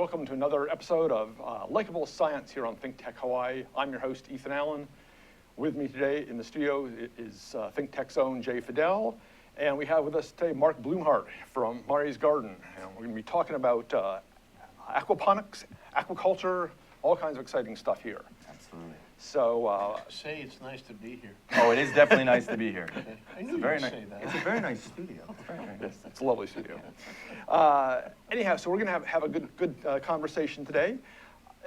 welcome to another episode of Likeable Science here on ThinkTech Hawaii. I'm your host, Ethan Allen. With me today in the studio is ThinkTech's own Jay Fidell, and we have with us today Mark Blumhardt from Mari's Garden. And we're going to be talking about aquaponics, aquaculture, all kinds of exciting stuff here. Absolutely. So, say it's nice to be here. Oh, it is definitely nice to be here. Okay. I knew It's a very you'd nice. say that. It's a very nice studio. It's very, very nice. yes, it's a lovely studio. Anyhow, so we're going to have a good conversation today.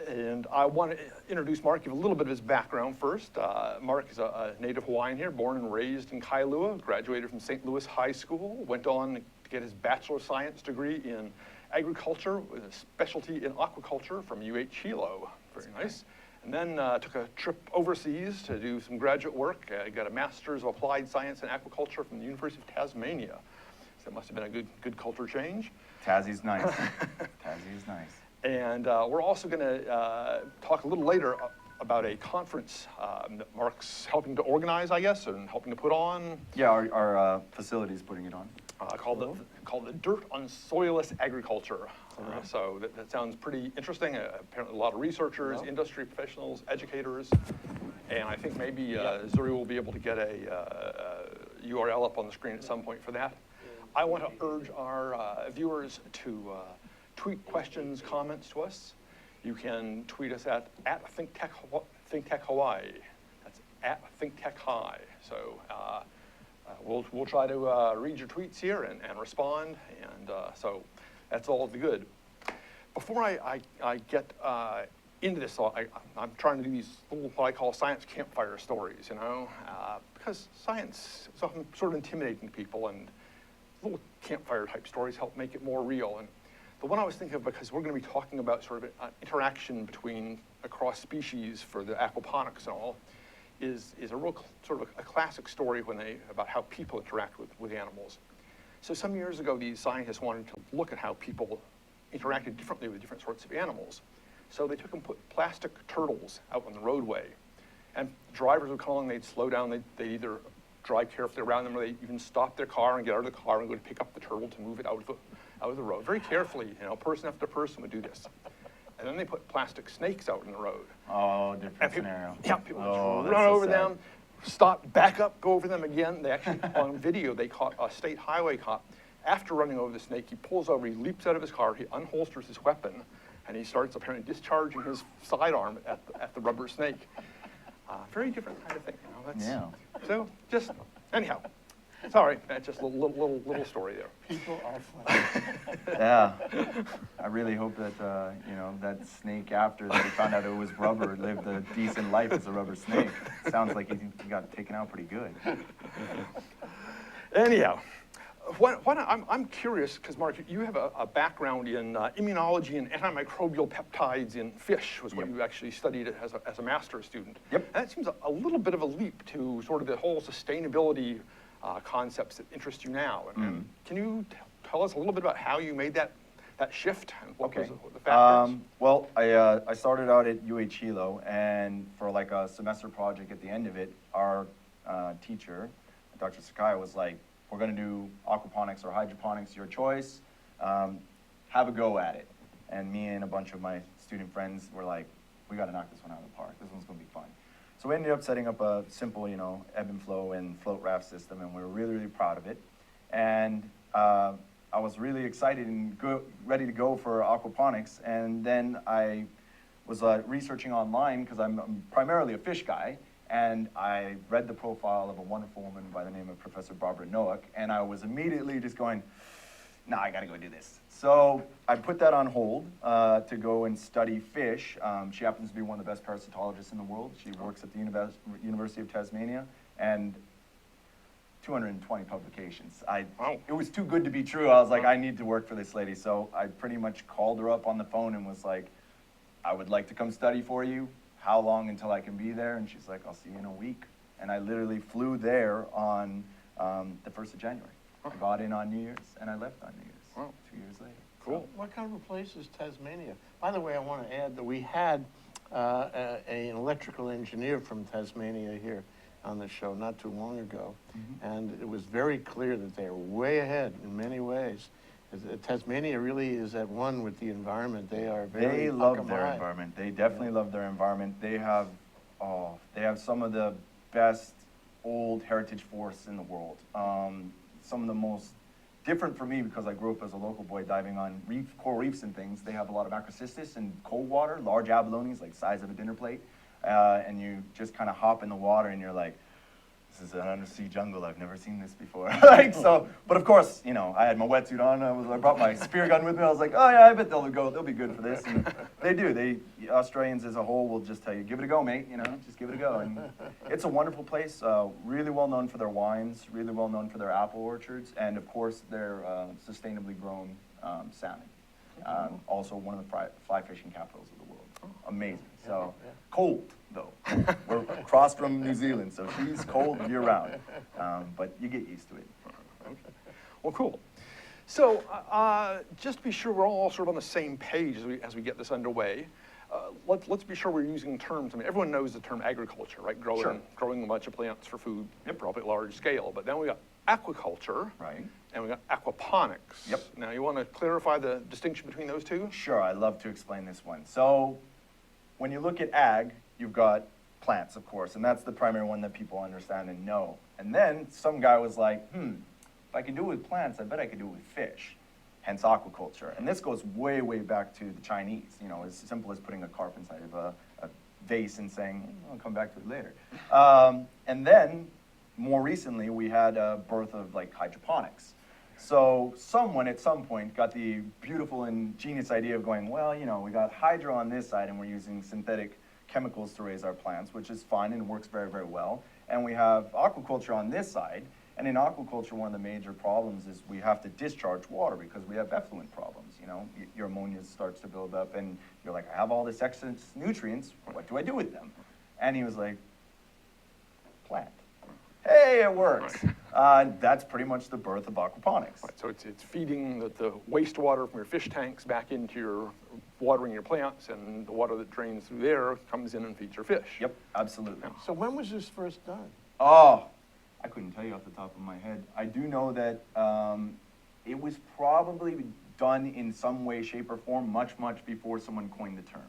And I want to introduce Mark, give a little bit of his background first. Mark is a native Hawaiian here, born and raised in Kailua, graduated from St. Louis High School, went on to get his Bachelor of Science degree in agriculture with a specialty in aquaculture from Hilo. Very nice. And then took a trip overseas to do some graduate work. Got a Master's of Applied Science in Aquaculture from the University of Tasmania. So that must have been a good culture change. Tassie's nice. Tassie's nice. And we're also going to talk a little later about a conference that Mark's helping to organize, I guess, and helping to put on. Yeah, our facility is putting it on. Called the Dirt on Soilless Agriculture. So that sounds pretty interesting. Apparently a lot of researchers, industry professionals, educators, and I think maybe Zuri will be able to get a URL up on the screen at some point for that. I want to urge our viewers to tweet questions, comments to us. You can tweet us at ThinkTech Hawaii. That's at ThinkTech High. So we'll try to read your tweets here and respond, and so that's all the good. Before I get into this, I'm trying to do these little, what I call science campfire stories, you know, because science is often sort of intimidating to people, and little campfire type stories help make it more real. And the one I was thinking of, because we're going to be talking about sort of an interaction across species for the aquaponics and all, is a real sort of a classic story about how people interact with animals. So some years ago, these scientists wanted to look at how people interacted differently with different sorts of animals. So they took and put plastic turtles out on the roadway, and drivers would come along, they'd slow down, they'd either drive carefully around them, or they'd even stop their car and get out of the car and go to pick up the turtle to move it out of the road. Very carefully, you know, person after person would do this. And then they put plastic snakes out in the road. Oh, different scenario. Yeah, people would run over them, stop, back up, go over them again. They actually, on video, they caught a state highway cop. After running over the snake, he pulls over, he leaps out of his car, he unholsters his weapon, and he starts apparently discharging his sidearm at the rubber snake. Very different kind of thing, you know. Yeah. So just, anyhow, sorry, that's just a little story there. People are funny. Yeah. I really hope that, you know, that snake, after that he found out it was rubber, lived a decent life as a rubber snake. Sounds like he got taken out pretty good. Anyhow, I'm curious, because Mark, you have a background in immunology and antimicrobial peptides in fish, was what you actually studied as a master's student. Yep. And that seems a little bit of a leap to sort of the whole sustainability concepts that interest you now. And can you tell us a little bit about how you made that shift and what was the factors? Well, I started out at Hilo, and for like a semester project at the end of it, our teacher, Dr. Sakai, was like, we're going to do aquaponics or hydroponics, your choice. Have a go at it. And me and a bunch of my student friends were like, we got to knock this one out of the park. This one's going to be fun. So we ended up setting up a simple, you know, ebb and flow and float raft system, and we were really, really proud of it. And I was really excited and ready to go for aquaponics. And then I was researching online, because I'm primarily a fish guy. And I read the profile of a wonderful woman by the name of Professor Barbara Noack, and I was immediately just going, nah, I gotta go do this. So I put that on hold to go and study fish. She happens to be one of the best parasitologists in the world. She works at the University of Tasmania, and 220 publications. It was too good to be true. I was like, I need to work for this lady. So I pretty much called her up on the phone and was like, I would like to come study for you. How long until I can be there? And she's like, I'll see you in a week. And I literally flew there on the 1st of January. I got in on New Year's, and I left on New Year's 2 years later. Cool. So what kind of a place is Tasmania? By the way, I want to add that we had an electrical engineer from Tasmania here on the show not too long ago, and it was very clear that they are way ahead in many ways. Tasmania really is at one with the environment. They are very They love their Akamai. environment. They definitely love their environment. They have some of the best old heritage forests in the world. Some of the most different for me, because I grew up as a local boy diving on coral reefs and things. They have a lot of macrocystis and cold water, large abalones, like size of a dinner plate. And you just kind of hop in the water and you're like, this is an undersea jungle. I've never seen this before. Like, so, but of course, you know, I had my wetsuit on. I brought my spear gun with me. I was like, oh yeah, I bet they'll be good for this. And they do. The Australians as a whole will just tell you, give it a go, mate. You know, just give it a go. And it's a wonderful place. Really well known for their wines. Really well known for their apple orchards, and of course their sustainably grown salmon. Also one of the fly fishing capitals of the world. Amazing. So cold though. We're across from New Zealand, so she's cold year round. But you get used to it. Okay. Well, cool. So just to be sure we're all sort of on the same page as we get this underway, let's be sure we're using terms. I mean, everyone knows the term agriculture, right? Growing a bunch of plants for food, probably large scale. But then we got aquaculture, Right. and we got aquaponics. Yep. Now, you want to clarify the distinction between those two? Sure, I'd love to explain this one. So when you look at ag, you've got plants, of course, and that's the primary one that people understand and know. And then some guy was like, if I can do it with plants, I bet I could do it with fish, hence aquaculture. And this goes way, way back to the Chinese, you know, as simple as putting a carp inside of a vase and saying, I'll come back to it later. And then, more recently, we had a birth of like hydroponics. So someone at some point got the beautiful and genius idea of going, well, you know, we got hydro on this side and we're using synthetic chemicals to raise our plants, which is fine and works very, very well. And we have aquaculture on this side. And in aquaculture, one of the major problems is we have to discharge water because we have effluent problems. You know, your ammonia starts to build up and you're like, I have all this excess nutrients. What do I do with them? And he was like, plant. Hey, it works. That's pretty much the birth of aquaponics. Right, so it's feeding the wastewater from your fish tanks back into your watering your plants, and the water that drains through there comes in and feeds your fish. Yep, absolutely. So when was this first done? Oh, I couldn't tell you off the top of my head. I do know that it was probably done in some way, shape, or form much, much before someone coined the term.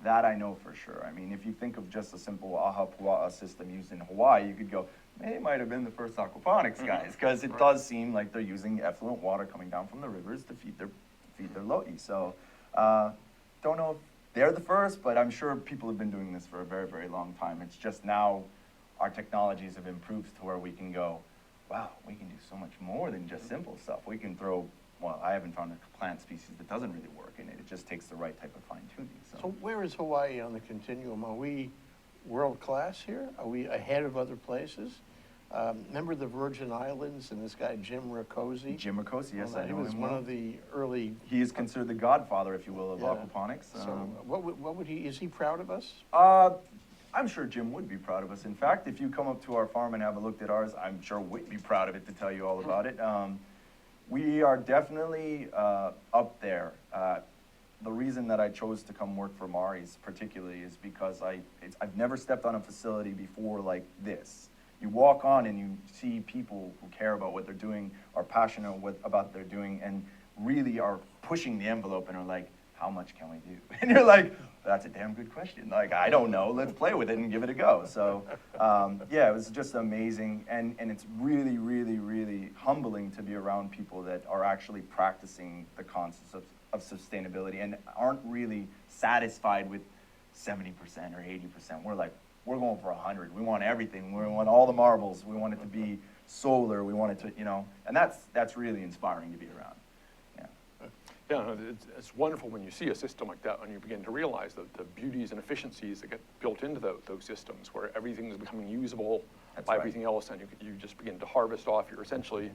That I know for sure. I mean, if you think of just a simple aha pua'a system used in Hawaii, you could go, they might have been the first aquaponics guys, because it does seem like they're using effluent water coming down from the rivers to feed their lo'i. So, don't know if they're the first, but I'm sure people have been doing this for a very, very long time. It's just now our technologies have improved to where we can go, wow, we can do so much more than just simple stuff. We can throw, well, I haven't found a plant species that doesn't really work in it. It just takes the right type of fine-tuning. So where is Hawaii on the continuum? Are we world-class here? Are we ahead of other places? Remember the Virgin Islands and this guy, Jim Rakosi? Jim Rakosi, yes, I know him. He was one of the early... He is considered the godfather, if you will, of aquaponics. So what would he, is he proud of us? I'm sure Jim would be proud of us. In fact, if you come up to our farm and have a look at ours, I'm sure we'd be proud of it to tell you all about it. We are definitely up there. The reason that I chose to come work for Mari's particularly is because I've never stepped on a facility before like this. You walk on and you see people who care about what they're doing, are passionate about what they're doing, and really are pushing the envelope and are like, how much can we do? And you're like, that's a damn good question. Like, I don't know, let's play with it and give it a go. So, yeah, it was just amazing. And it's really, really, really humbling to be around people that are actually practicing the concepts of sustainability and aren't really satisfied with 70% or 80%. We're like, we're going for 100. We want everything. We want all the marbles. We want it to be solar. We want it to, you know, and that's really inspiring to be around. Yeah, it's wonderful when you see a system like that and you begin to realize the beauties and efficiencies that get built into those systems, where everything is becoming usable by everything else, and you just begin to harvest off. You're essentially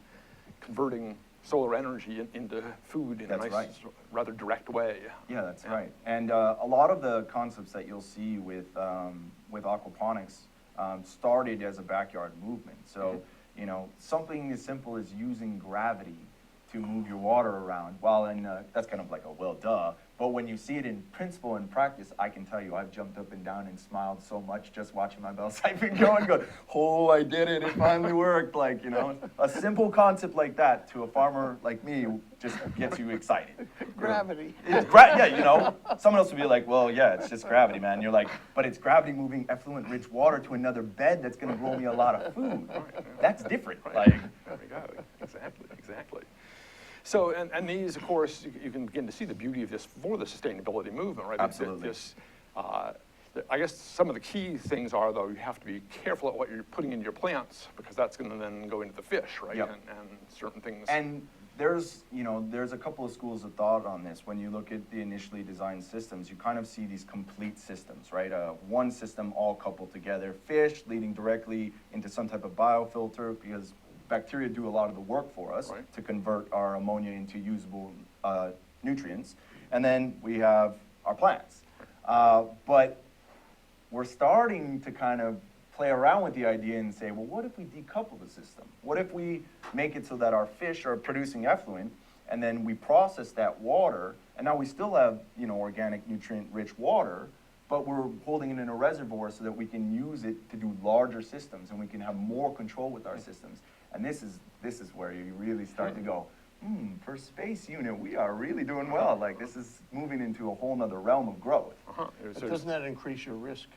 converting solar energy into food in a nice, rather direct way. Yeah, that's right. And a lot of the concepts that you'll see with aquaponics started as a backyard movement. So, you know, something as simple as using gravity to move your water around. Well, and that's kind of like a well, duh. But when you see it in principle and practice, I can tell you, I've jumped up and down and smiled so much just watching my bell siphon go and go, oh, I did it, it finally worked. Like, you know, a simple concept like that to a farmer like me just gets you excited. Gravity. Yeah, you know, someone else would be like, well, yeah, it's just gravity, man. You're like, but it's gravity moving effluent rich water to another bed that's gonna grow me a lot of food. That's different. Right. Like, There we go. Exactly. So, and these, of course, you can begin to see the beauty of this for the sustainability movement, right? Absolutely. I guess some of the key things are, though, you have to be careful at what you're putting into your plants, because that's going to then go into the fish, right? Yep. And certain things. and there's a couple of schools of thought on this. When you look at the initially designed systems, you kind of see these complete systems, right? One system all coupled together, fish leading directly into some type of biofilter, because bacteria do a lot of the work for us Right. to convert our ammonia into usable nutrients. And then we have our plants. But we're starting to kind of play around with the idea and say, well, what if we decouple the system? What if we make it so that our fish are producing effluent, and then we process that water, and now we still have, you know, organic, nutrient-rich water, but we're holding it in a reservoir so that we can use it to do larger systems, and we can have more control with our systems. And this is where you really start to go, for space unit, we are really doing well. Like, this is moving into a whole nother realm of growth. But doesn't that increase your risk?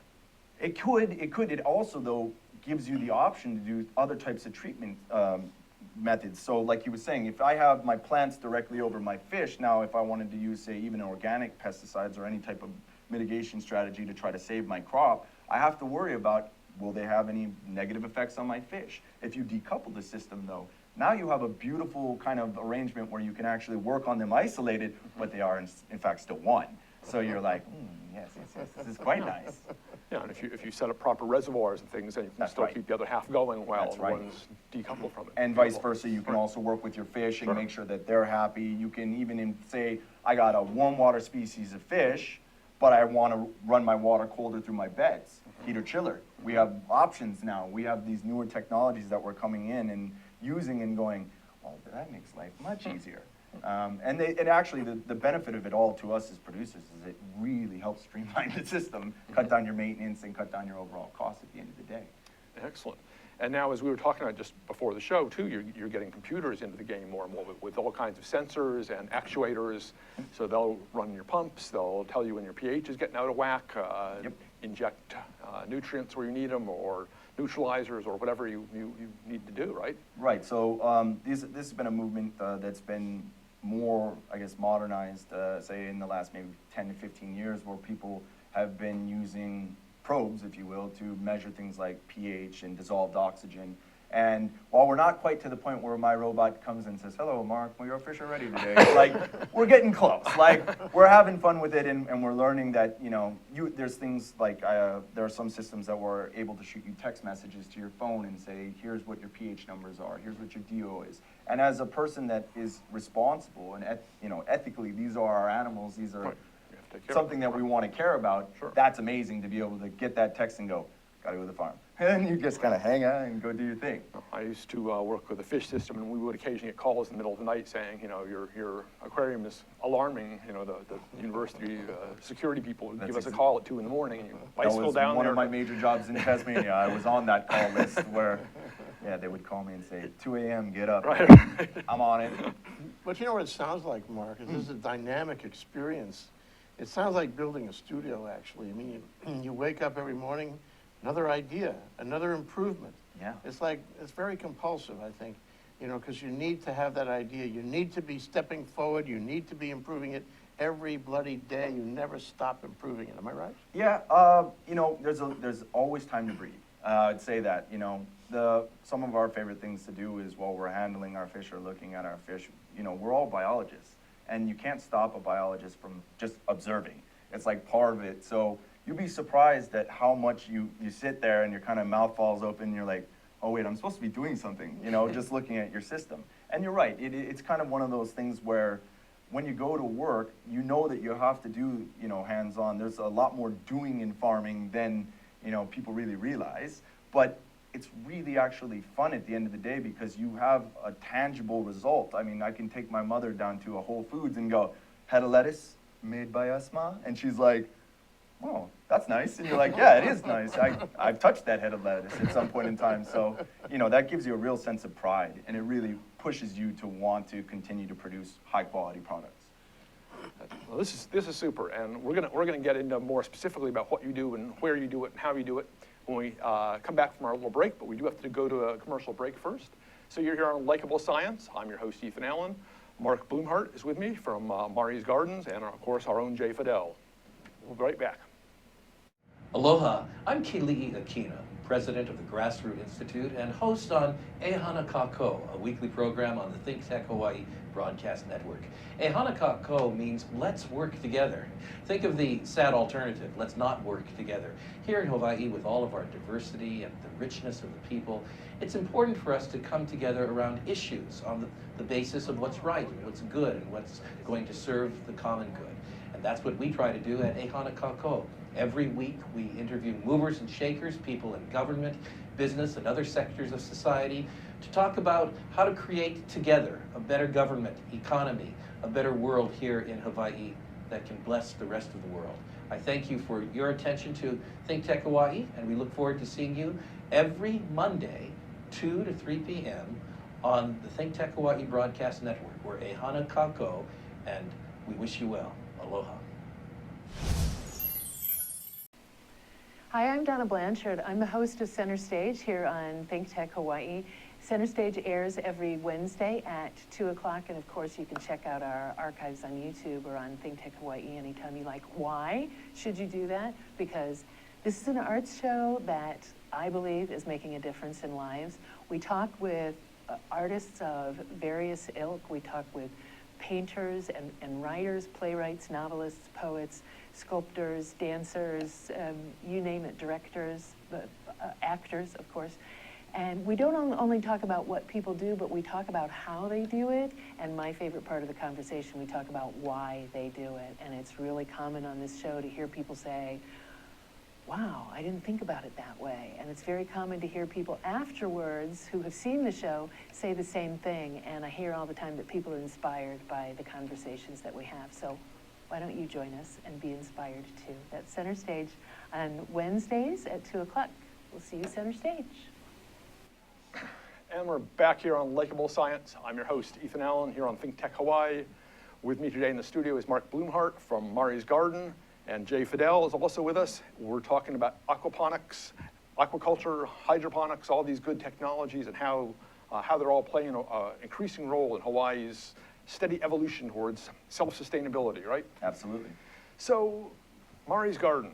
It could. It also, though, gives you the option to do other types of treatment methods. So like you were saying, if I have my plants directly over my fish, now if I wanted to use, say, even organic pesticides or any type of mitigation strategy to try to save my crop, I have to worry about, will they have any negative effects on my fish? If you decouple the system, though, now you have a beautiful kind of arrangement where you can actually work on them isolated, but they are in fact still one. So you're like, yes, this is quite nice. Yeah, and if you set up proper reservoirs and things, then you can That's still right. keep the other half going while That's the right. ones decouple from it. And vice versa, you can also work with your fish and Sure. make sure that they're happy. You can even say, I got a warm water species of fish, but I want to run my water colder through my beds, heater chiller. We have options now. We have these newer technologies that we're coming in and using and going, well, that makes life much easier. And actually, the benefit of it all to us as producers is it really helps streamline the system, cut down your maintenance, and cut down your overall costs at the end of the day. Excellent. And now, as we were talking about just before the show, too, you're getting computers into the game more and more with all kinds of sensors and actuators. So they'll run your pumps, they'll tell you when your pH is getting out of whack, inject nutrients where you need them, or neutralizers, or whatever you need to do, right? Right, so this has been a movement that's been more, I guess, modernized, say, in the last maybe 10 to 15 years, where people have been using probes, if you will, to measure things like pH and dissolved oxygen. And while we're not quite to the point where my robot comes and says, hello, Mark, well, your fish are ready today, like, we're getting close. Like, we're having fun with it, and we're learning that, you know, there's things like, there are some systems that were able to shoot you text messages to your phone and say, here's what your pH numbers are, here's what your DO is. And as a person that is responsible and, ethically, these are our animals, these are Right. something that we want to care about, Sure. That's amazing to be able to get that text and go, gotta go to the farm. And you just kind of hang out and go do your thing. I used to work with a fish system, and we would occasionally get calls in the middle of the night saying, you know, your aquarium is alarming. You know, the university security people would give us a call at 2 in the morning, and you bicycle That was down one there. of my major jobs in Tasmania. I was on that call list where, they would call me and say, 2 a.m., get up. Right. I'm on it. But you know what it sounds like, Mark, is this is a dynamic experience. It sounds like building a studio, actually. I mean, you wake up every morning, another idea, another improvement. Yeah. It's very compulsive, I think, you know, because you need to have that idea. You need to be stepping forward. You need to be improving it every bloody day. You never stop improving it. Am I right? Yeah, there's always time to breathe. I'd say that, some of our favorite things to do is while we're handling our fish or looking at our fish, we're all biologists. And you can't stop a biologist from just observing. It's like part of it. So you'd be surprised at how much you sit there and your kind of mouth falls open and you're like, oh wait, I'm supposed to be doing something, just looking at your system. And you're right, it's kind of one of those things where when you go to work, you know that you have to do, hands-on. There's a lot more doing in farming than, people really realize. But it's really actually fun at the end of the day because you have a tangible result. I mean, I can take my mother down to a Whole Foods and go, head of lettuce made by us, Ma? And she's like, oh, that's nice. And you're like, yeah, it is nice. I've touched that head of lettuce at some point in time. So, you know, that gives you a real sense of pride, and it really pushes you to want to continue to produce high quality products. Well, this is super, and we're gonna get into more specifically about what you do and where you do it and how you do it when we come back from our little break, but we do have to go to a commercial break first. So you're here on Likeable Science. I'm your host, Ethan Allen. Mark Blumhardt is with me from Mari's Gardens, and of course, our own Jay Fidell. We'll be right back. Aloha, I'm Kili'i Akina, president of the Grassroot Institute and host on Ehana Kako, a weekly program on the ThinkTech Hawaii broadcast network. Ehana Kako means let's work together. Think of the sad alternative, let's not work together. Here in Hawaii, with all of our diversity and the richness of the people, it's important for us to come together around issues on the basis of what's right and what's good and what's going to serve the common good. And that's what we try to do at Ehana Kako. Every week, we interview movers and shakers, people in government, business, and other sectors of society to talk about how to create together a better government, economy, a better world here in Hawaii that can bless the rest of the world. I thank you for your attention to ThinkTech Hawaii, and we look forward to seeing you every Monday, 2 to 3 p.m. on the ThinkTech Hawaii broadcast network. We're Ehana Kako, and we wish you well. Aloha. Hi, I'm Donna Blanchard. I'm the host of Center Stage here on ThinkTech Hawaii. Center Stage airs every Wednesday at 2 o'clock, and of course you can check out our archives on YouTube or on ThinkTech Hawaii anytime you like. Why should you do that? Because this is an arts show that I believe is making a difference in lives. We talk with artists of various ilk. We talk with painters and writers, playwrights, novelists, poets, sculptors, dancers, you name it, directors, actors, of course. And we don't only talk about what people do, but we talk about how they do it. And my favorite part of the conversation, we talk about why they do it. And it's really common on this show to hear people say, wow, I didn't think about it that way. And it's very common to hear people afterwards who have seen the show say the same thing. And I hear all the time that people are inspired by the conversations that we have. So why don't you join us and be inspired too? That's Center Stage on Wednesdays at 2 o'clock. We'll see you Center Stage. And we're back here on Likeable Science. I'm your host, Ethan Allen, here on ThinkTech Hawaii. With me today in the studio is Mark Blumhardt from Mari's Garden, and Jay Fidell is also with us. We're talking about aquaponics, aquaculture, hydroponics, all these good technologies and how they're all playing an increasing role in Hawaii's steady evolution towards self-sustainability, right? Absolutely. So, Mari's Garden,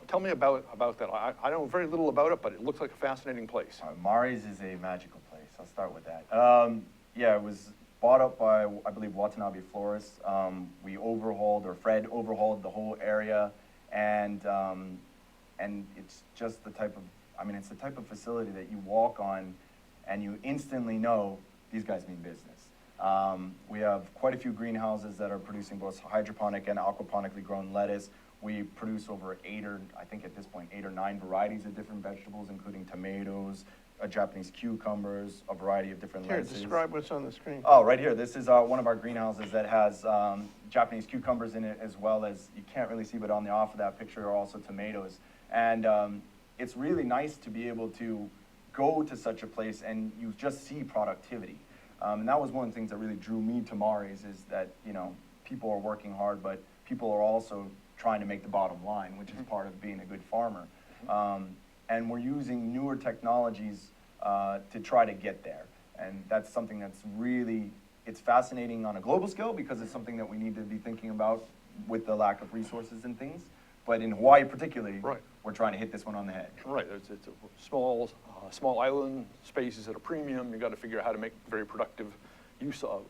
tell me about that. I know very little about it, but it looks like a fascinating place. Mari's is a magical place. I'll start with that. Yeah, it was bought up by, I believe, Watanabe Florists. We overhauled, or Fred overhauled the whole area, and it's just the type of, it's the type of facility that you walk on and you instantly know these guys mean business. We have quite a few greenhouses that are producing both hydroponic and aquaponically grown lettuce. We produce over 8 or 9 varieties of different vegetables, including tomatoes, Japanese cucumbers, a variety of different lettuces. Here, describe what's on the screen. Oh, right here. This is one of our greenhouses that has Japanese cucumbers in it, as well as, you can't really see, but on the off of that picture are also tomatoes. And it's really nice to be able to go to such a place and you just see productivity. And that was one of the things that really drew me to Mari's, is that, people are working hard, but people are also trying to make the bottom line, which is part of being a good farmer. And we're using newer technologies to try to get there. And that's something that's really, it's fascinating on a global scale because it's something that we need to be thinking about with the lack of resources and things. But in Hawaii particularly, right, we're trying to hit this one on the head. Right, it's a small island, space is at a premium. You've got to figure out how to make very productive use of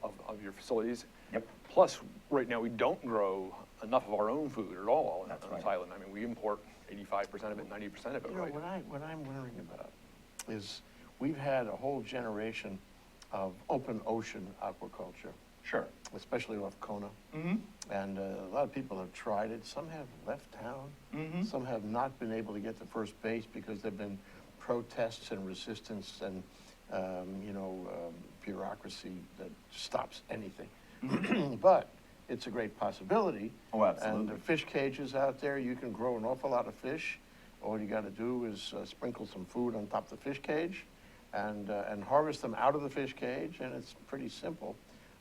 your facilities. Yep. Plus, right now, we don't grow enough of our own food at all on this right. island. We import 85% of it, 90% of it, right? What I'm wondering about is we've had a whole generation of open ocean aquaculture. Sure. Especially off Kona. Mm-hmm. And a lot of people have tried it. Some have left town. Mm-hmm. Some have not been able to get to first base because they've been protests and resistance and, bureaucracy that stops anything. But it's a great possibility. Oh, absolutely. And the fish cages out there, you can grow an awful lot of fish. All you got to do is sprinkle some food on top of the fish cage and harvest them out of the fish cage, and it's pretty simple.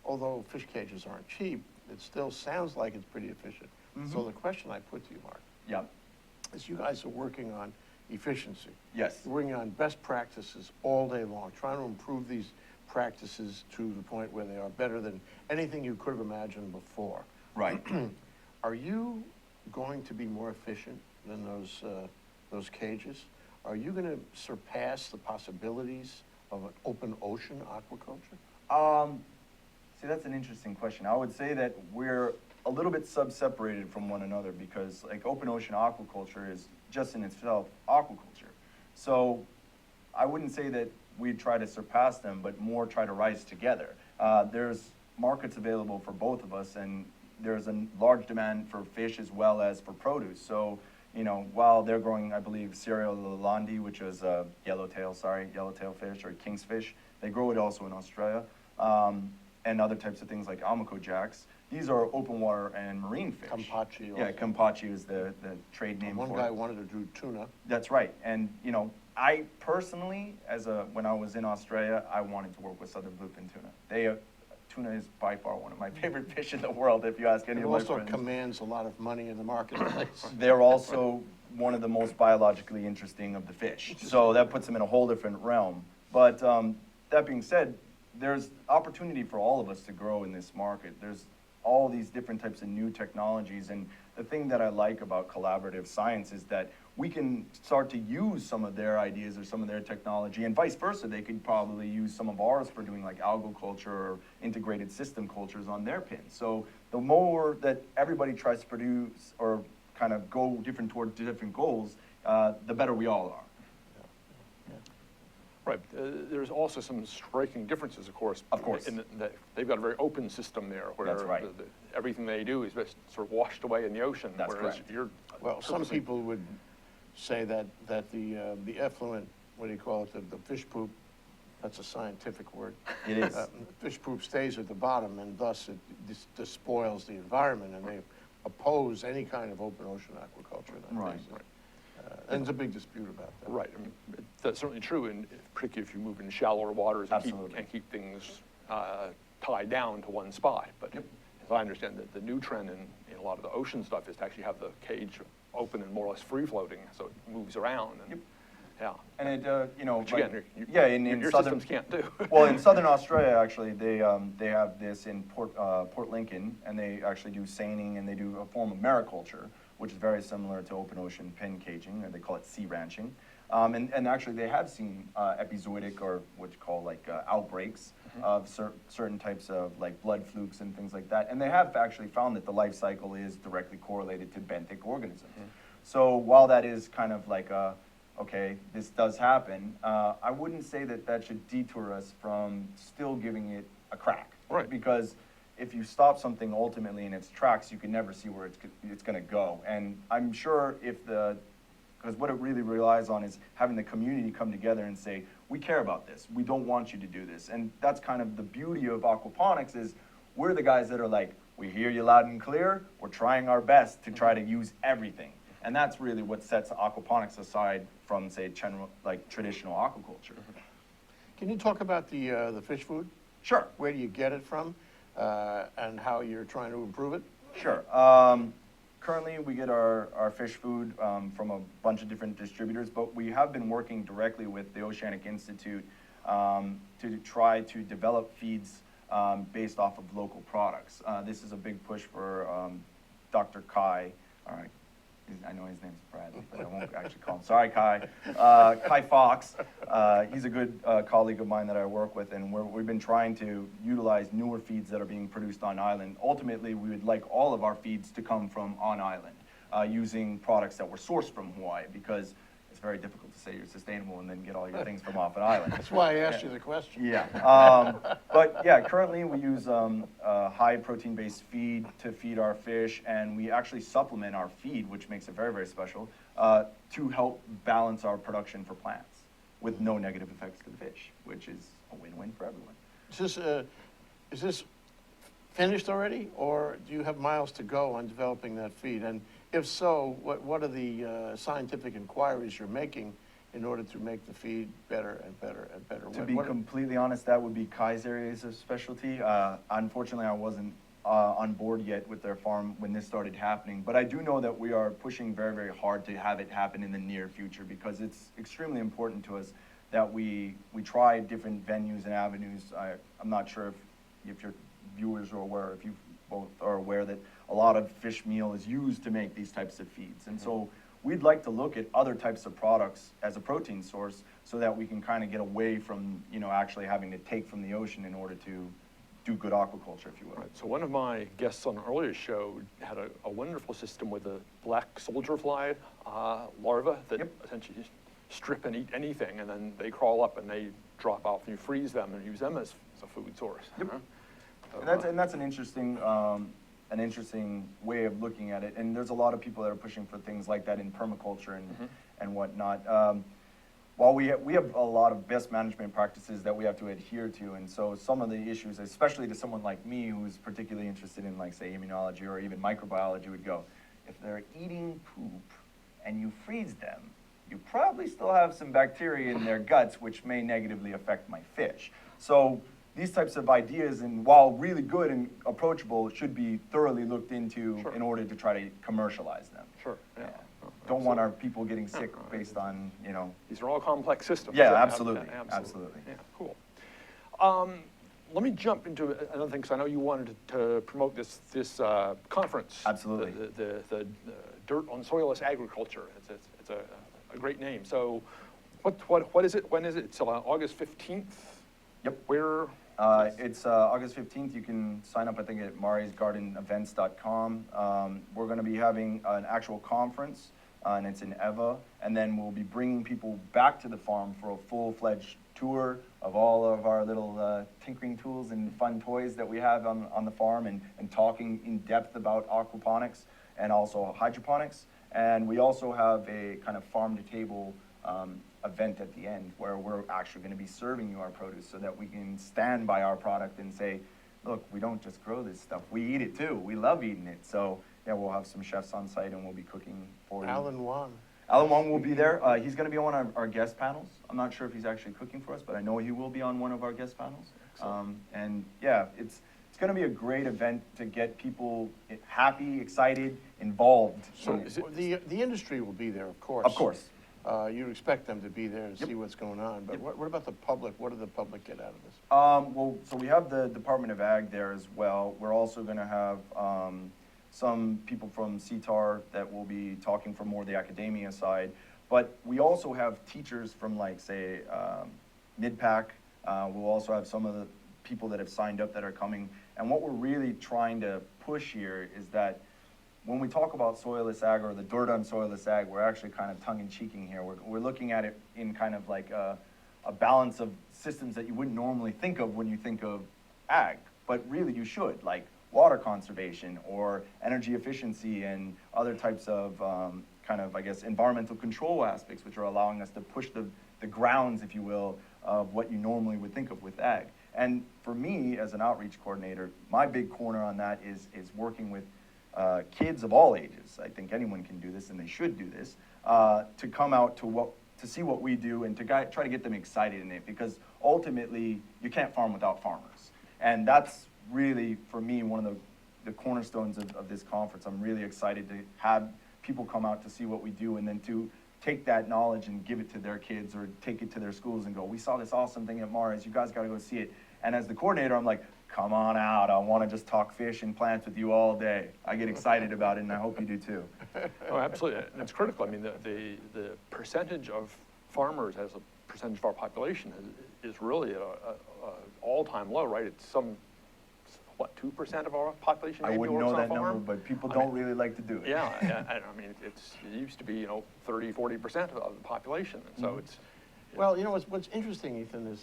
Although fish cages aren't cheap, it still sounds like it's pretty efficient. So the question I put to you, Mark, Yeah. is you guys are working on efficiency. Yes. You're working on best practices all day long, trying to improve these practices to the point where they are better than anything you could have imagined before. Right. Are you going to be more efficient than those cages? Are you going to surpass the possibilities of an open ocean aquaculture? See, that's an interesting question. I would say that we're a little bit sub-separated from one another because like open ocean aquaculture is just in itself aquaculture. So I wouldn't say that we'd try to surpass them, but more try to rise together. There's markets available for both of us, and there's a large demand for fish as well as for produce. So, while they're growing, I believe, Cereal lalandi, which is yellowtail fish or king's fish, they grow it also in Australia, and other types of things like almaco jacks. These are open water and marine fish. Kampachi Yeah, also. Kampachi is the trade name One for guy it. wanted to do tuna. That's right. And, I personally, when I was in Australia, I wanted to work with southern bluefin tuna. Tuna is by far one of my favorite fish in the world, if you ask any It of my also friends. commands a lot of money in the marketplace. They're also one of the most biologically interesting of the fish. So that puts them in a whole different realm. But that being said, there's opportunity for all of us to grow in this market. There's all these different types of new technologies. And the thing that I like about collaborative science is that we can start to use some of their ideas or some of their technology, and vice versa. They could probably use some of ours for doing like algal culture or integrated system cultures on their pins. So the more that everybody tries to produce or kind of go toward different goals, the better we all are. Right. There's also some striking differences, of course. Of course. In that they've got a very open system there, where That's right. everything they do is just sort of washed away in the ocean. That's whereas correct. you're Well, some people would say that the effluent, what do you call it, the fish poop, that's a scientific word. It is. Fish poop stays at the bottom, and thus it despoils the environment, and they oppose any kind of open ocean aquaculture. Right. And there's a big dispute about that. right. I mean, that's certainly true, and particularly if you move in shallower waters and Absolutely. keep things tied down to one spot. But Yep. as I understand it, the new trend in a lot of the ocean stuff is to actually have the cage open and more or less free floating, so it moves around. And, Yep. Yeah. And it, Which like- again, yeah, in your southern systems can't do. Well, in southern Australia, actually, they have this in Port Lincoln, and they actually do seining, and they do a form of mariculture, which is very similar to open ocean pen caging, or they call it sea ranching. And actually, they have seen episodic, or what you call like outbreaks of certain types of like blood flukes and things like that. And they have actually found that the life cycle is directly correlated to benthic organisms. So while that is kind of like okay, this does happen, I wouldn't say that that should detour us from still giving it a crack. Right. Because if you stop something ultimately in its tracks, you can never see where it's going to go. And I'm sure because what it really relies on is having the community come together and say, we care about this. We don't want you to do this. And that's kind of the beauty of aquaponics is we're the guys that are like, we hear you loud and clear. We're trying our best to try to use everything. And that's really what sets aquaponics aside from, say, traditional aquaculture. Can you talk about the fish food? Sure. Where do you get it from, and how you're trying to improve it? Sure. Currently, we get our fish food from a bunch of different distributors, but we have been working directly with the Oceanic Institute to try to develop feeds based off of local products. This is a big push for Dr. Kai. All right. I know his name's Bradley, but I won't actually call him. Sorry, Kai. Kai Fox. He's a good colleague of mine that I work with, and we've been trying to utilize newer feeds that are being produced on island. Ultimately, we would like all of our feeds to come from on island, using products that were sourced from Hawaii, because it's very difficult to say you're sustainable and then get all your things from off an island. That's why I asked you the question. Yeah, but yeah, currently we use high protein-based feed to feed our fish, and we actually supplement our feed, which makes it very, very special, to help balance our production for plants. with no negative effects to the fish, which is a win-win for everyone. Is this finished already, or do you have miles to go on developing that feed? And if so, what are the scientific inquiries you're making in order to make the feed better and better and better? To be completely honest, that would be Kai's areas of specialty. Unfortunately, I wasn't on board yet with their farm when this started happening, but I do know that we are pushing very, very hard to have it happen in the near future, because it's extremely important to us that we try different venues and avenues. I'm not sure if your viewers are aware, if you both are aware that a lot of fish meal is used to make these types of feeds. And so we'd like to look at other types of products as a protein source so that we can kind of get away from, actually having to take from the ocean in order to do good aquaculture, if you will. Right. So one of my guests on an earlier show had a wonderful system with a black soldier fly larva that essentially just strip and eat anything, and then they crawl up and they drop off, and you freeze them and use them as a food source. Yep. So, and that's an interesting way of looking at it. And there's a lot of people that are pushing for things like that in permaculture and whatnot. While we have a lot of best management practices that we have to adhere to, and so some of the issues, especially to someone like me who's particularly interested in, like, say, immunology or even microbiology, would go, if they're eating poop and you freeze them, you probably still have some bacteria in their guts, which may negatively affect my fish. So these types of ideas, and while really good and approachable, should be thoroughly looked into in order to try to commercialize them. Sure, yeah. Don't want our people getting sick based on, These are all complex systems. Yeah, absolutely. Absolutely. Yeah, cool. Let me jump into another thing, because I know you wanted to promote this conference. Absolutely. The Dirt on Soilless Agriculture. It's a great name. So what is it? When is it? It's August 15th? Yep. Where? It's August 15th. You can sign up, I think, at mariesgardenevents.com. We're going to be having an actual conference, and it's in Eva, and then we'll be bringing people back to the farm for a full-fledged tour of all of our little tinkering tools and fun toys that we have on the farm, and talking in depth about aquaponics and also hydroponics. And we also have a kind of farm-to-table event at the end where we're actually going to be serving you our produce so that we can stand by our product and say, look, we don't just grow this stuff, we eat it too. We love eating it. So yeah, we'll have some chefs on site and we'll be cooking for you. Alan Wong will be there. He's going to be on one of our guest panels. I'm not sure if he's actually cooking for us, but I know he will be on one of our guest panels. And yeah, it's going to be a great event to get people happy, excited, involved. So the industry will be there, of course. Of course. You expect them to be there to see what's going on, but what about the public? What do the public get out of this? Well, so we have the Department of Ag there as well. We're also going to have some people from CTAR that will be talking from more the academia side, but we also have teachers from, like, say, MidPac. We'll also have some of the people that have signed up that are coming. And what we're really trying to push here is that when we talk about soilless ag, or the dirt on soilless ag, we're actually kind of tongue-in-cheeking here. We're looking at it in kind of like a balance of systems that you wouldn't normally think of when you think of ag, but really you should, like water conservation or energy efficiency and other types of kind of, I guess, environmental control aspects, which are allowing us to push the grounds, if you will, of what you normally would think of with ag. And for me, as an outreach coordinator, my big corner on that is working with kids of all ages. I think anyone can do this, and they should do this, to come out to see what we do and to try to get them excited in it, because ultimately you can't farm without farmers. And that's really, for me, one of the cornerstones of this conference. I'm really excited to have people come out to see what we do, and then to take that knowledge and give it to their kids or take it to their schools and go, we saw this awesome thing at Mars, you guys got to go see it. And as the coordinator, I'm like, come on out, I want to just talk fish and plants with you all day. I get excited about it, and I hope you do too. Oh, absolutely, and it's critical. I mean, the percentage of farmers as a percentage of our population is really an all-time low, right? It's what, 2% of our population? I wouldn't know that number, but people don't really like to do it. Yeah, I mean, it used to be, 30, 40% of the population, and so it's... Well, what's interesting, Ethan,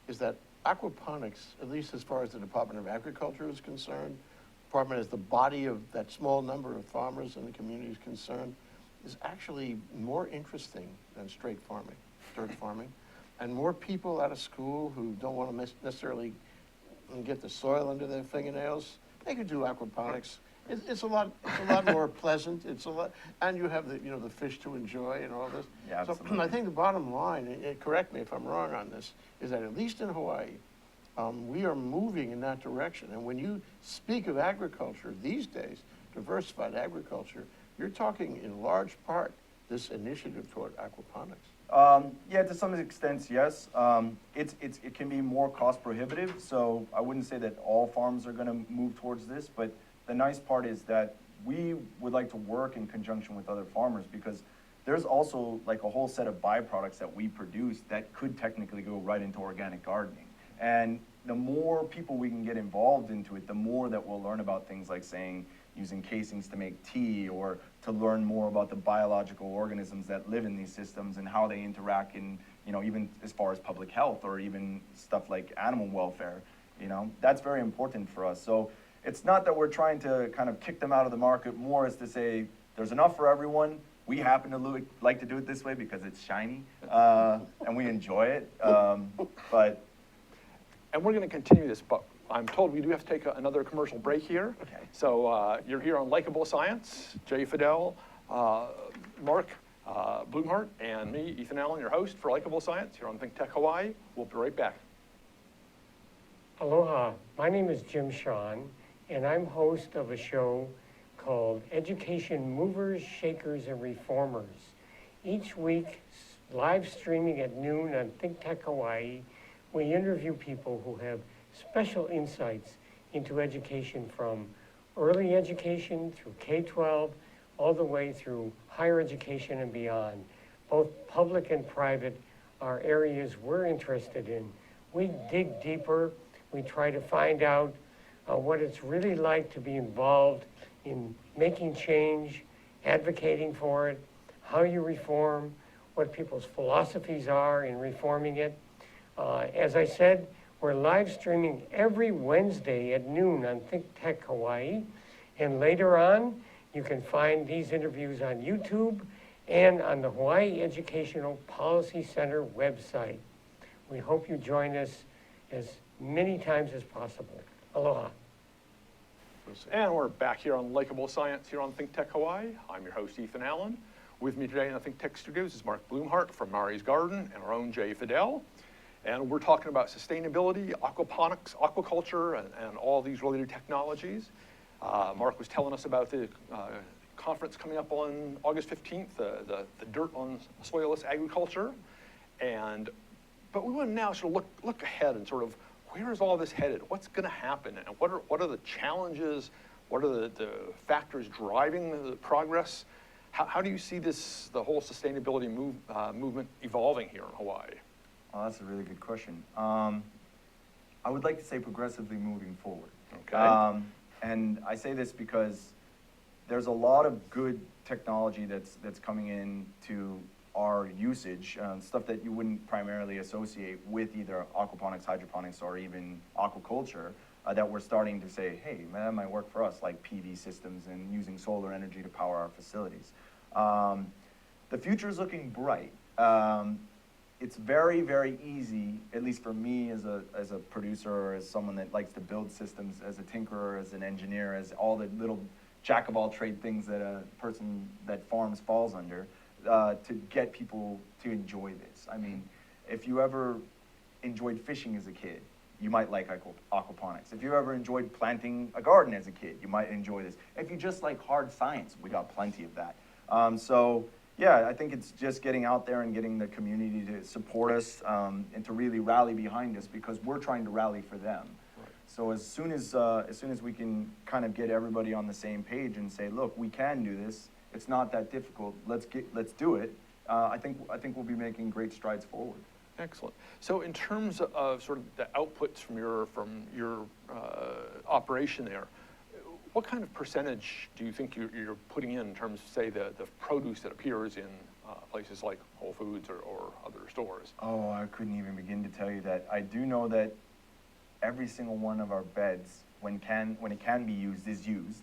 is that aquaponics, at least as far as the Department of Agriculture is concerned, department as the body of that small number of farmers in the community is concerned, is actually more interesting than straight farming. dirt farming, and more people out of school who don't want to necessarily get the soil under their fingernails, they could do aquaponics. It's a lot more pleasant. It's a lot, and you have the fish to enjoy and all this. Yeah, so absolutely. I think the bottom line, and correct me if I'm wrong on this, is that at least in Hawaii, we are moving in that direction. And when you speak of agriculture these days, diversified agriculture, you're talking in large part this initiative toward aquaponics. Yeah, to some extent, yes. It can be more cost prohibitive, so I wouldn't say that all farms are going to move towards this, but the nice part is that we would like to work in conjunction with other farmers, because there's also like a whole set of byproducts that we produce that could technically go right into organic gardening. And the more people we can get involved into it, the more that we'll learn about things like using casings to make tea, or to learn more about the biological organisms that live in these systems and how they interact in, even as far as public health, or even stuff like animal welfare. That's very important for us. So it's not that we're trying to kind of kick them out of the market, more as to say there's enough for everyone. We happen to like to do it this way because it's shiny, and we enjoy it. And we're going to continue this, but I'm told we do have to take another commercial break here. Okay. So you're here on Likeable Science. Jay Fidell, Mark Blumhardt, and me, Ethan Allen, your host for Likeable Science here on ThinkTech Hawaii. We'll be right back. Aloha, my name is Jim Shawn, and I'm host of a show called Education Movers, Shakers, and Reformers. Each week, live streaming at noon on ThinkTech Hawaii, we interview people who have special insights into education, from early education through K-12, all the way through higher education and beyond. Both public and private are areas we're interested in. We dig deeper. We try to find out what it's really like to be involved in making change, advocating for it, how you reform, what people's philosophies are in reforming it. As I said, we're live streaming every Wednesday at noon on ThinkTech Hawaii. And later on, you can find these interviews on YouTube and on the Hawaii Educational Policy Center website. We hope you join us as many times as possible. Aloha. And we're back here on Likeable Science here on ThinkTech Hawaii. I'm your host, Ethan Allen. With me today in the ThinkTech studios is Mark Blumhardt from Mari's Garden, and our own Jay Fidell. And we're talking about sustainability, aquaponics, aquaculture, and all these related technologies. Mark was telling us about the conference coming up on August 15th, the Dirt on Soilless Agriculture. But we want to now sort of look ahead and sort of, where is all this headed? What's going to happen? And what are the challenges? What are the factors driving the progress? How do you see the whole sustainability movement evolving here in Hawaii? Oh, that's a really good question. I would like to say progressively moving forward. Okay. And I say this because there's a lot of good technology that's coming into our usage, stuff that you wouldn't primarily associate with either aquaponics, hydroponics, or even aquaculture, that we're starting to say, hey, that might work for us, like PV systems and using solar energy to power our facilities. The future is looking bright. It's very, very easy, at least for me as a producer, or as someone that likes to build systems, as a tinkerer, as an engineer, as all the little jack of all trade things that a person that farms falls under, to get people to enjoy this. I mean, if you ever enjoyed fishing as a kid, you might like aquaponics. If you ever enjoyed planting a garden as a kid, you might enjoy this. If you just like hard science, we got plenty of that. So yeah, I think it's just getting out there and getting the community to support us, and to really rally behind us, because we're trying to rally for them. Right. So as soon as we can kind of get everybody on the same page and say, look, we can do this. It's not that difficult. Let's do it. I think we'll be making great strides forward. Excellent. So in terms of sort of the outputs from your operation there, what kind of percentage do you think you're putting in terms of, say, the produce that appears in places like Whole Foods or other stores? Oh, I couldn't even begin to tell you that. I do know that every single one of our beds, when it can be used, is used.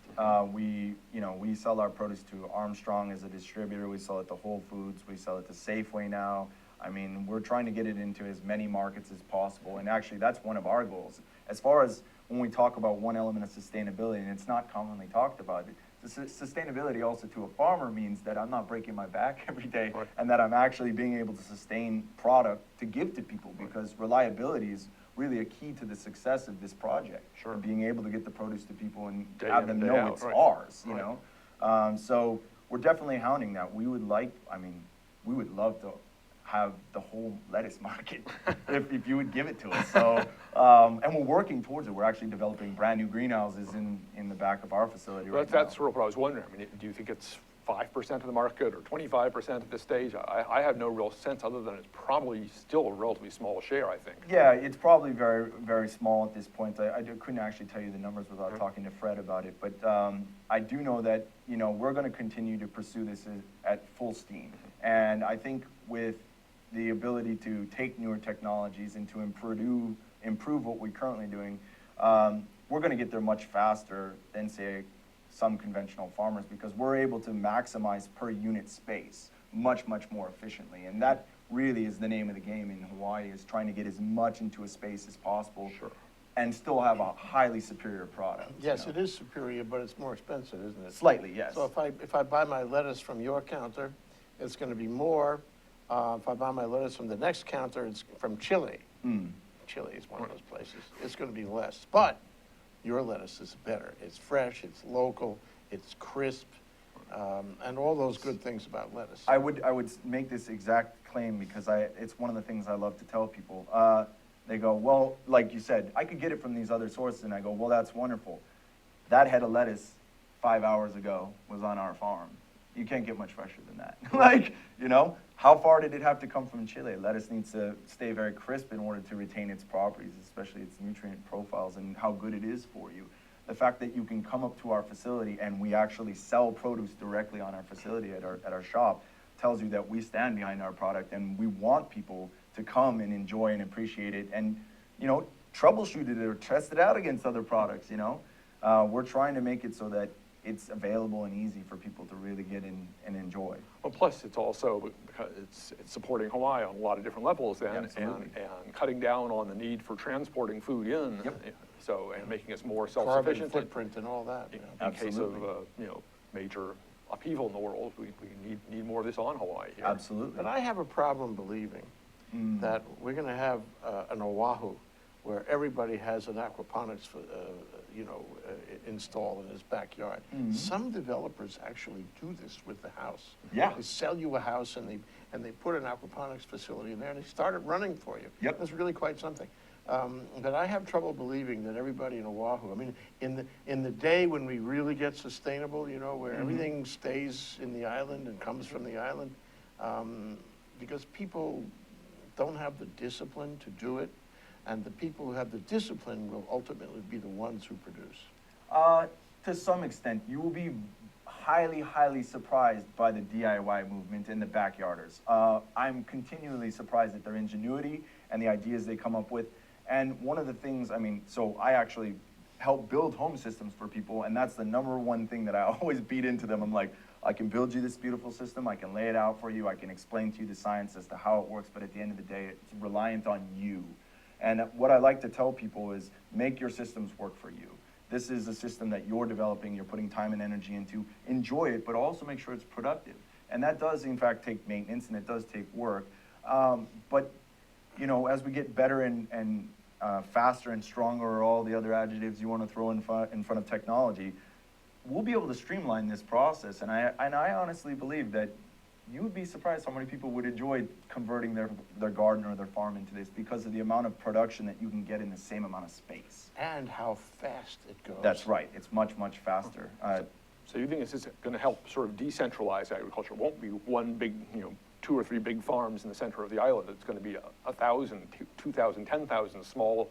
We sell our produce to Armstrong as a distributor. We sell it to Whole Foods. We sell it to Safeway now. I mean, we're trying to get it into as many markets as possible, and actually that's one of our goals. As far as when we talk about one element of sustainability, and it's not commonly talked about, sustainability also to a farmer means that I'm not breaking my back every day, Right. and that I'm actually being able to sustain product to give to people, because reliability is really a key to the success of this project. Sure. And being able to get the produce to people and Day have in them and day know out, it's right. ours, you Right. know? So we're definitely hounding that. We would like, I mean, we would love to have the whole lettuce market if you would give it to us. So, and we're working towards it. We're actually developing brand new greenhouses in the back of our facility right now. That's sort of what I was wondering. I mean, do you think it's 5% of the market or 25% at this stage? I have no real sense, other than it's probably still a relatively small share, I think. Yeah, it's probably very, very small at this point. I couldn't actually tell you the numbers without talking to Fred about it, but I do know that, you know, we're going to continue to pursue this at full steam. And I think with the ability to take newer technologies and to improve what we're currently doing, we're going to get there much faster than, say, some conventional farmers, because we're able to maximize per unit space much, much more efficiently. And that really is the name of the game in Hawaii, is trying to get as much into a space as possible. Sure. And still have a highly superior product. Yes, you it know? is superior, but it's more expensive, isn't it? Slightly, yes. So if I buy my lettuce from your counter, it's going to be more. If I buy my lettuce from the next counter, it's from Chile. Chile is one of those places. It's going to be less. But your lettuce is better. It's fresh, it's local, it's crisp, and all those good things about lettuce. I would make this exact claim because it's one of the things I love to tell people. They go, well, like you said, I could get it from these other sources, and I go, well, that's wonderful. That head of lettuce 5 hours ago was on our farm. You can't get much fresher than that. Like, you know, how far did it have to come from Chile? Lettuce needs to stay very crisp in order to retain its properties, especially its nutrient profiles and how good it is for you. The fact that you can come up to our facility and we actually sell produce directly on our facility at our shop tells you that we stand behind our product, and we want people to come and enjoy and appreciate it, and, you know, troubleshoot it or test it out against other products, you know? We're trying to make it so that it's available and easy for people to really get in and enjoy. Well, plus it's also, because it's supporting Hawaii on a lot of different levels then, Absolutely. and cutting down on the need for transporting food in. Yep. So, and making us more Carbon self-sufficient. footprint and all that. You know. In case of, Absolutely. you know, major upheaval in the world, we need more of this on Hawaii here. Absolutely. But I have a problem believing that we're going to have an Oahu where everybody has an aquaponics, installed in his backyard. Some developers actually do this with the house. Yeah. They sell you a house and they put an aquaponics facility in there and they start it running for you. Yep. That's really quite something. But I have trouble believing that everybody in Oahu, I mean, in the day when we really get sustainable, you know, where everything stays in the island and comes from the island, because people don't have the discipline to do it, and the people who have the discipline will ultimately be the ones who produce. To some extent, you will be highly, highly surprised by the DIY movement and the backyarders. I'm continually surprised at their ingenuity and the ideas they come up with. And one of the things, I mean, so I actually help build home systems for people, and that's the number one thing that I always beat into them. I'm like, I can build you this beautiful system, I can lay it out for you, I can explain to you the science as to how it works, but at the end of the day, it's reliant on you. And what I like to tell people is make your systems work for you. This is a system that you're developing, you're putting time and energy into. Enjoy it, but also make sure it's productive. And that does, in fact, take maintenance, and it does take work. But, you know, as we get better and faster and stronger, or all the other adjectives you want to throw in front of technology, we'll be able to streamline this process. And I honestly believe that you would be surprised how many people would enjoy converting their garden or their farm into this, because of the amount of production that you can get in the same amount of space. And how fast it goes. That's right. It's much, much faster. So you think this is going to help sort of decentralize agriculture? It won't be one big, you know, 2 or 3 big farms in the center of the island. It's going to be 1,000, 2,000, 10,000 small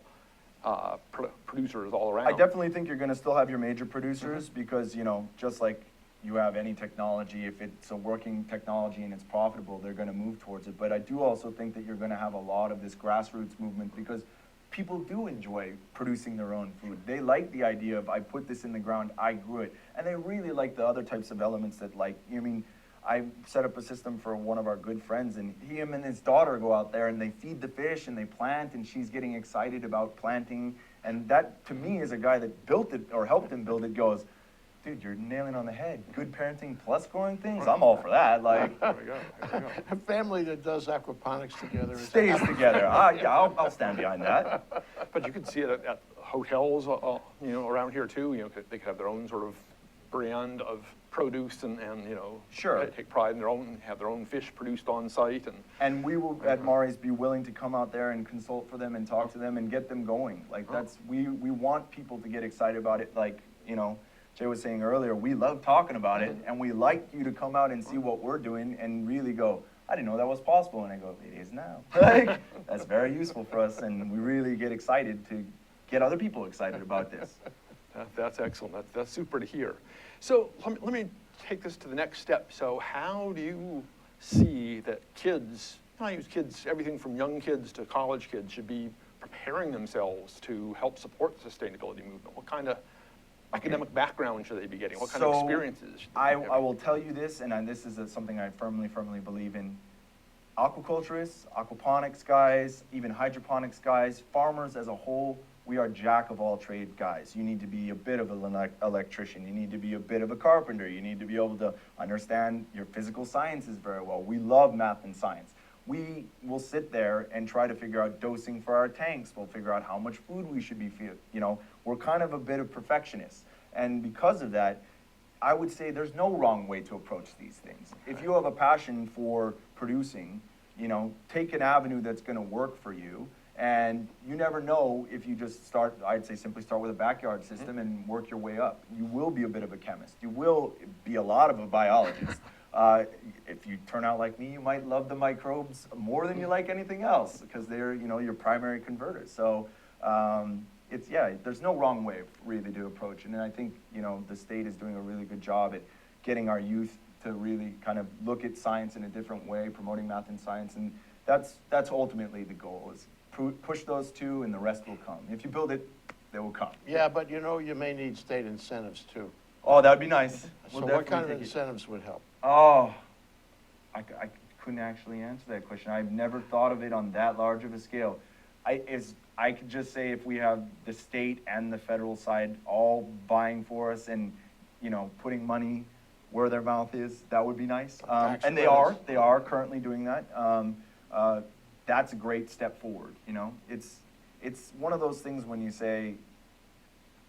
producers all around. I definitely think you're going to still have your major producers, because, you know, just like you have any technology, if it's a working technology and it's profitable, they're going to move towards it. But I do also think that you're going to have a lot of this grassroots movement, because people do enjoy producing their own food. They like the idea of, I put this in the ground, I grew it. And they really like the other types of elements that, like, I mean, I set up a system for one of our good friends, and him and his daughter go out there and they feed the fish and they plant, and she's getting excited about planting. And that, to me, as a guy that built it or helped him build it, goes, dude, you're nailing on the head. Good parenting plus growing things. I'm all for that. Like, There we go, there we go. A family that does aquaponics together is stays together. Yeah, I'll stand behind that. But you can see it at hotels, you know, around here too. You know, they could have their own sort of brand of produce and you know, Sure. take pride in their own, have their own fish produced on site. And we will, at Mari's, be willing to come out there and consult for them and talk to them and get them going. Like, that's, we want people to get excited about it. Like, you know, Jay was saying earlier, we love talking about it, and we like you to come out and see what we're doing and really go, I didn't know that was possible. And I go, it is now. Like, that's very useful for us, and we really get excited to get other people excited about this. That's excellent. That's super to hear. So let me take this to the next step. So how do you see that kids, I use kids, everything from young kids to college kids, should be preparing themselves to help support the sustainability movement? What kind of academic background should they be getting? What kind of experiences should they be having? I will tell you this, and this is something I firmly believe in. Aquaculturists, aquaponics guys, even hydroponics guys, farmers as a whole, we are jack of all trade guys. You need to be a bit of an electrician. You need to be a bit of a carpenter. You need to be able to understand your physical sciences very well. We love math and science. We will sit there and try to figure out dosing for our tanks. We'll figure out how much food we should be feeding. You know, we're kind of a bit of perfectionists. And because of that, I would say there's no wrong way to approach these things. If you have a passion for producing, you know, take an avenue that's going to work for you. And you never know if you just start, I'd say simply start with a backyard system and work your way up. You will be a bit of a chemist. You will be a lot of a biologist. If you turn out like me, you might love the microbes more than you like anything else because they're, you know, your primary converters. So it's, yeah, there's no wrong way really to approach it. And I think, you know, the state is doing a really good job at getting our youth to really kind of look at science in a different way, promoting math and science. And that's ultimately the goal, is push those two and the rest will come. If you build it, they will come. Yeah, but you know, you may need state incentives too. Oh, that would be nice. So what kind of incentives would help? Oh, I couldn't actually answer that question. I've never thought of it on that large of a scale. I could just say if we have the state and the federal side all buying for us and, you know, putting money where their mouth is, that would be nice. And they are currently doing that. That's a great step forward, you know? It's one of those things when you say,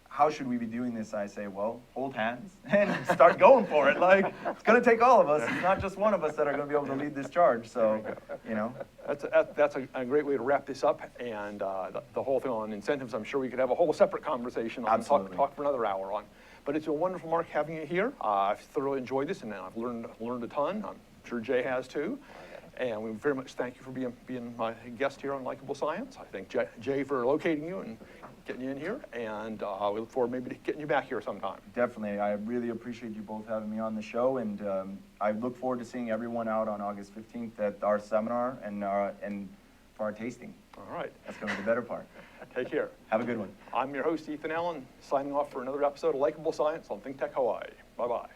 how should we be doing this? I say, well, hold hands and start going for it. Like, it's gonna take all of us. It's not just one of us that are gonna be able to lead this charge, so, you know. That's a great way to wrap this up, and the whole thing on incentives, I'm sure we could have a whole separate conversation on, talk for another hour on. But it's been wonderful, Mark, having you here. I've thoroughly enjoyed this, and I've learned a ton. I'm sure Jay has too. And we very much thank you for being my guest here on Likeable Science. I thank Jay for locating you and getting you in here, and we look forward maybe to getting you back here sometime. Definitely. I really appreciate you both having me on the show, and I look forward to seeing everyone out on August 15th at our seminar and for our tasting. All right. That's going to be the better part. Take care. Have a good one. I'm your host, Ethan Allen, signing off for another episode of Likeable Science on ThinkTech Hawaii. Bye-bye.